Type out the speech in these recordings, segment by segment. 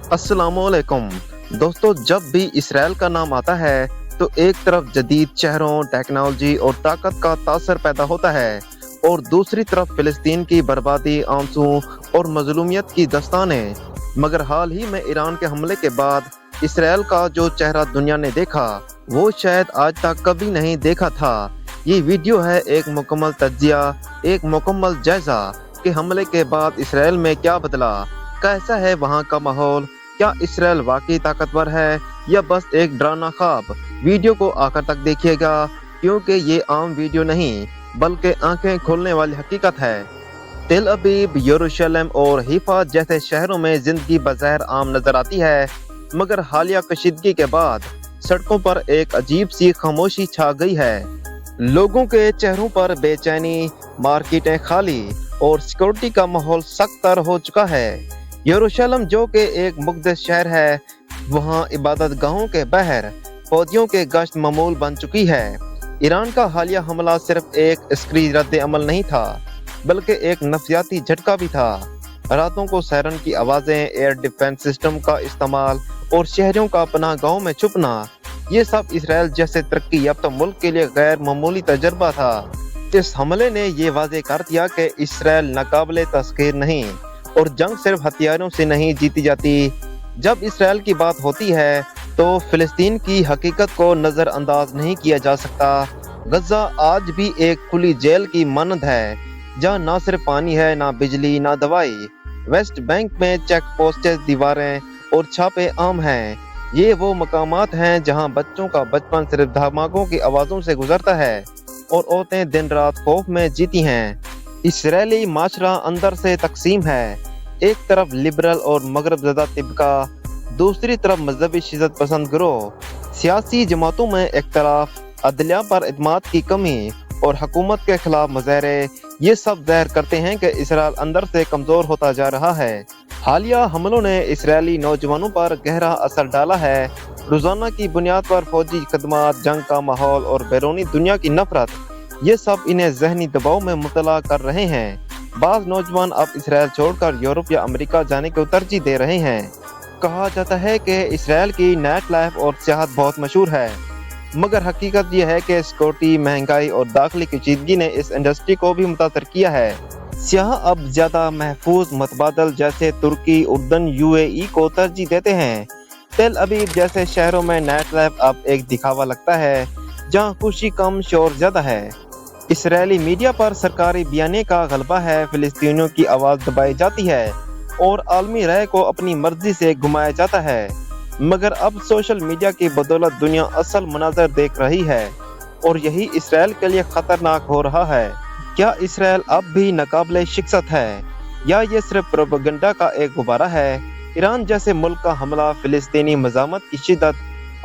अस्सलामुअलैकुम दोस्तों, जब भी इसराइल का नाम आता है तो एक तरफ जदीद शहरों, टेक्नोलॉजी और ताकत का तासर पैदा होता है और दूसरी तरफ फिलिस्तीन की बर्बादी, आंसू और मजलूमियत की दस्तानें। मगर हाल ही में ईरान के हमले के बाद इसराइल का जो चेहरा दुनिया ने देखा वो शायद आज तक कभी नहीं देखा था। ये वीडियो है एक मुकम्मल तज्जिया, एक मुकम्मल जायजा कि हमले के बाद इसराइल में क्या बदला, कैसा है वहाँ का माहौल, क्या इसराइल वाकई ताकतवर है या बस एक डरावना ख्वाब। वीडियो को आखिर तक देखिएगा क्योंकि ये आम वीडियो नहीं बल्कि आंखें खोलने वाली हकीकत है। तेल अबीब, यरूशलेम और हिफा जैसे शहरों में जिंदगी बज़ाहिर आम नजर आती है, मगर हालिया कशीदगी के बाद सड़कों पर एक अजीब सी खामोशी छा गई है। लोगों के चेहरों पर बेचैनी, मार्केटें खाली और सिक्योरिटी का माहौल सख्त तर हो चुका है। यरूशलेम जो कि एक मुक़द्दस शहर है, वहाँ इबादत गाहों के बहर फौजियों के गश्त मामूल बन चुकी है। ईरान का हालिया हमला सिर्फ एक अस्करी रद्द अमल नहीं था बल्कि एक नफ्सियाती झटका भी था। रातों को सायरन की आवाज़ें, एयर डिफेंस सिस्टम का इस्तेमाल और शहरों का पनाह गाहों में छुपना, ये सब इसराइल जैसे तरक्की याफ्ता मुल्क के लिए गैर मामूली तजर्बा था। इस हमले ने ये वाज़े कर दिया कि इसराइल नाकाबिले तस्खीर नहीं और जंग सिर्फ हथियारों से नहीं जीती जाती। जब इसराइल की बात होती है तो फिलिस्तीन की हकीकत को नज़रअंदाज नहीं किया जा सकता। गजा आज भी एक खुली जेल की मानद है जहाँ ना सिर्फ पानी है, ना बिजली, ना दवाई। वेस्ट बैंक में चेक पोस्टेज, दीवारें और छापे आम हैं। ये वो मकामात हैं जहाँ बच्चों का बचपन सिर्फ धमाकों की आवाज़ों से गुजरता है और औरतें दिन रात खौफ में जीती हैं। इसराइली माशरा अंदर से तकसीम है, एक तरफ लिबरल और मगरब ज़दा तिबका, दूसरी तरफ मजहबी शिदत पसंद गिरोह। सियासी जमातों में इख्तलाफ, अदलिया पर एतमाद की कमी और हुकूमत के खिलाफ मुजाहरे, ये सब ज़ाहिर करते हैं कि इसराइल अंदर से कमज़ोर होता जा रहा है। हालिया हमलों ने इसराइली नौजवानों पर गहरा असर डाला है। रोज़ाना की बुनियाद पर फौजी खदमात, जंग का माहौल और बैरूनी दुनिया की नफरत, ये सब इन्हें जहनी दबाव में मुब्तला कर रहे हैं। बाज़ नौजवान अब इसराइल छोड़कर यूरोप या अमेरिका जाने को तरजीह दे रहे हैं। कहा जाता है कि इसराइल की नाइट लाइफ और सियाहत बहुत मशहूर है, मगर हकीकत यह है कि सिक्योरिटी, महंगाई और दाखिली कशीदगी ने इस इंडस्ट्री को भी मुतासर किया है। सियाह अब ज़्यादा महफूज मतबादल जैसे तुर्की, उर्दन, UAE को तरजीह देते हैं। तेल अबीब जैसे शहरों में नाइट लाइफ अब एक दिखावा लगता है जहाँ खुशी कम, शोर ज़्यादा है। इसराइली मीडिया पर सरकारी बयाने का गलबा है, फिलिस्तीनियों की आवाज़ दबाई जाती है और आलमी राय को अपनी मर्जी से घुमाया जाता है। मगर अब सोशल मीडिया की बदौलत दुनिया असल मनाजर देख रही है और यही इसराइल के लिए खतरनाक हो रहा है। क्या इसराइल अब भी नाकाबिले शिकस्त है या ये सिर्फ प्रोपेगेंडा का एक गुब्बारा है? ईरान जैसे मुल्क का हमला, फिलिस्तीनी मज़ामत की शिद्दत,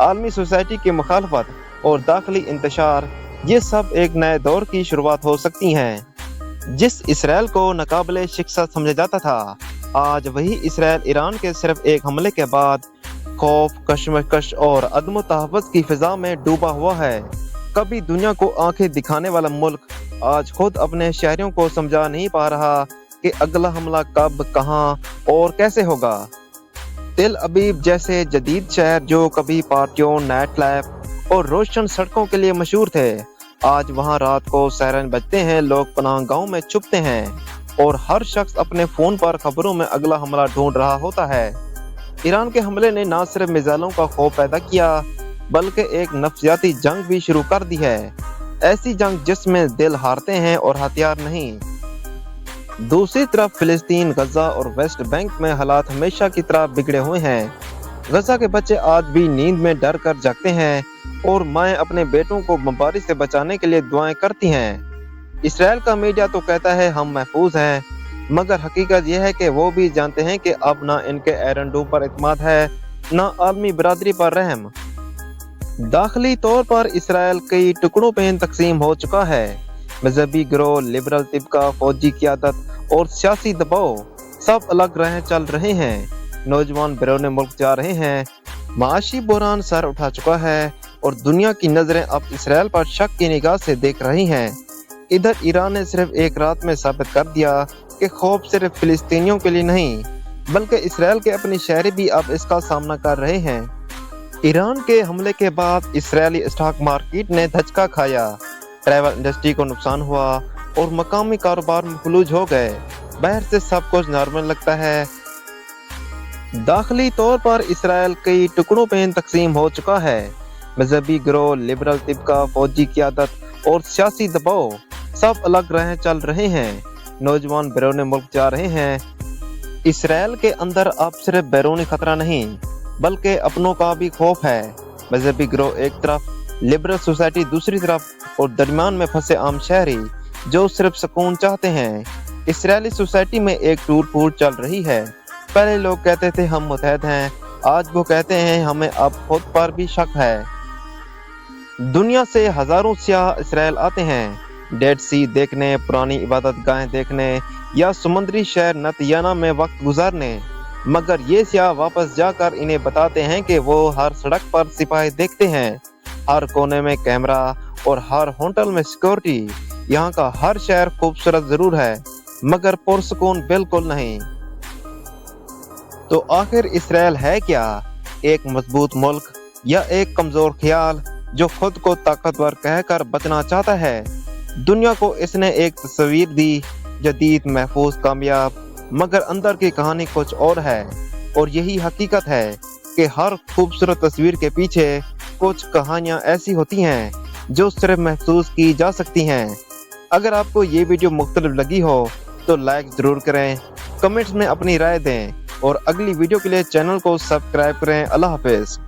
आलमी सोसाइटी की मुखालफत और दाखिली इंतशार, ये सब एक नए दौर की शुरुआत हो सकती हैं। जिस इसराइल को नाकाबिले शिकस्त समझा जाता था, आज वही इसराइल ईरान के सिर्फ एक हमले के बाद खौफ, कशमकश और अदम तहफ़्फ़ुज़ की फिजा में डूबा हुआ है। कभी दुनिया को आंखें दिखाने वाला मुल्क आज खुद अपने शहरियों को समझा नहीं पा रहा कि अगला हमला कब, कहां और कैसे होगा। तेल अबीब जैसे जदीद शहर जो कभी पार्टियों, नाइट लाइफ और रोशन सड़कों के लिए मशहूर थे, आज वहां रात को सायरन बजते हैं, लोग पनाह गाहों में छुपते हैं और हर शख्स अपने फ़ोन पर खबरों में अगला हमला ढूंढ रहा होता है। ईरान के हमले ने न सिर्फ मिसाइलों का खौफ पैदा किया बल्कि एक नफ्सियाती जंग भी शुरू कर दी है। ऐसी जंग जिसमें दिल हारते हैं और हथियार नहीं। दूसरी तरफ फिलिस्तीन, गजा और वेस्ट बैंक में हालात हमेशा की तरह बिगड़े हुए हैं। गजा के बच्चे आज भी नींद में डर कर जागते हैं और माएँ अपने बेटों को बमबारी से बचाने के लिए दुआएं करती हैं। इसराइल का मीडिया तो कहता है हम महफूज हैं, मगर हकीकत यह है कि वो भी जानते हैं कि अब ना इनके एरंडों पर इत्मीनान है, ना आलमी बरादरी पर रहम। दाखिली तौर पर इसराइल कई टुकड़ों में तकसीम हो चुका है। मजहबी गिरोह, लिबरल तिबका, फौजी क़यादत और सियासी दबाव सब अलग राह चल रहे हैं। नौजवान बैरून मुल्क जा रहे हैं। माशी बहरान सर उठा चुका है और दुनिया की नजरें अब इसराइल पर शक की निगाह से देख रही हैं। इधर ईरान ने सिर्फ एक रात में साबित कर दिया कि खौफ सिर्फ फिलिस्तीनियों के लिए नहीं बल्कि इसराइल के अपने शहरी भी अब इसका सामना कर रहे हैं। ईरान के हमले के बाद इसराइली स्टॉक मार्केट ने धचका खाया, ट्रैवल इंडस्ट्री को नुकसान हुआ और मकामी कारोबार मफलूज हो गए। बाहर से सब कुछ नॉर्मल लगता है, दाखिली तौर पर इसराइल कई टुकड़ों में तकसीम हो चुका है। मजहबी गिरोह, लिबरल तबका, फौजी क़यादत और सियासी दबाव सब अलग राहें चल रहे हैं। नौजवान बैरून मुल्क जा रहे हैं। इसराइल के अंदर अब सिर्फ बैरूनी खतरा नहीं बल्कि अपनों का भी खौफ है। मजहबी गिरोह एक तरफ, लिबरल सोसाइटी दूसरी तरफ और दरमियान में फंसे आम शहरी जो सिर्फ सुकून चाहते हैं। इसराइली सोसाइटी में एक टूट फूट चल रही है। पहले लोग कहते थे हम मुतहद हैं, आज वो कहते हैं हमें अब खुद पर भी शक है। दुनिया से हजारों सियाह इसराइल आते हैं डेड सी देखने, पुरानी इबादत गाहें देखने या समुद्री शहर नतयाना में वक्त गुजारने, मगर ये सियाह वापस जाकर इन्हें बताते हैं कि वो हर सड़क पर सिपाही देखते हैं, हर कोने में कैमरा और हर होटल में सिक्योरिटी। यहाँ का हर शहर खूबसूरत जरूर है मगर पुरसुकून बिल्कुल नहीं। तो आखिर इसराइल है क्या? एक मजबूत मुल्क या एक कमजोर ख्याल जो खुद को ताकतवर कहकर बचना चाहता है? दुनिया को इसने एक तस्वीर दी, जदीद, महफूज, कामयाब, मगर अंदर की कहानी कुछ और है। और यही हकीकत है कि हर खूबसूरत तस्वीर के पीछे कुछ कहानियां ऐसी होती हैं जो सिर्फ महसूस की जा सकती हैं। अगर आपको ये वीडियो मुख्तलिफ लगी हो तो लाइक ज़रूर करें, कमेंट्स में अपनी राय दें और अगली वीडियो के लिए चैनल को सब्सक्राइब करें। अल्लाह हाफिज़।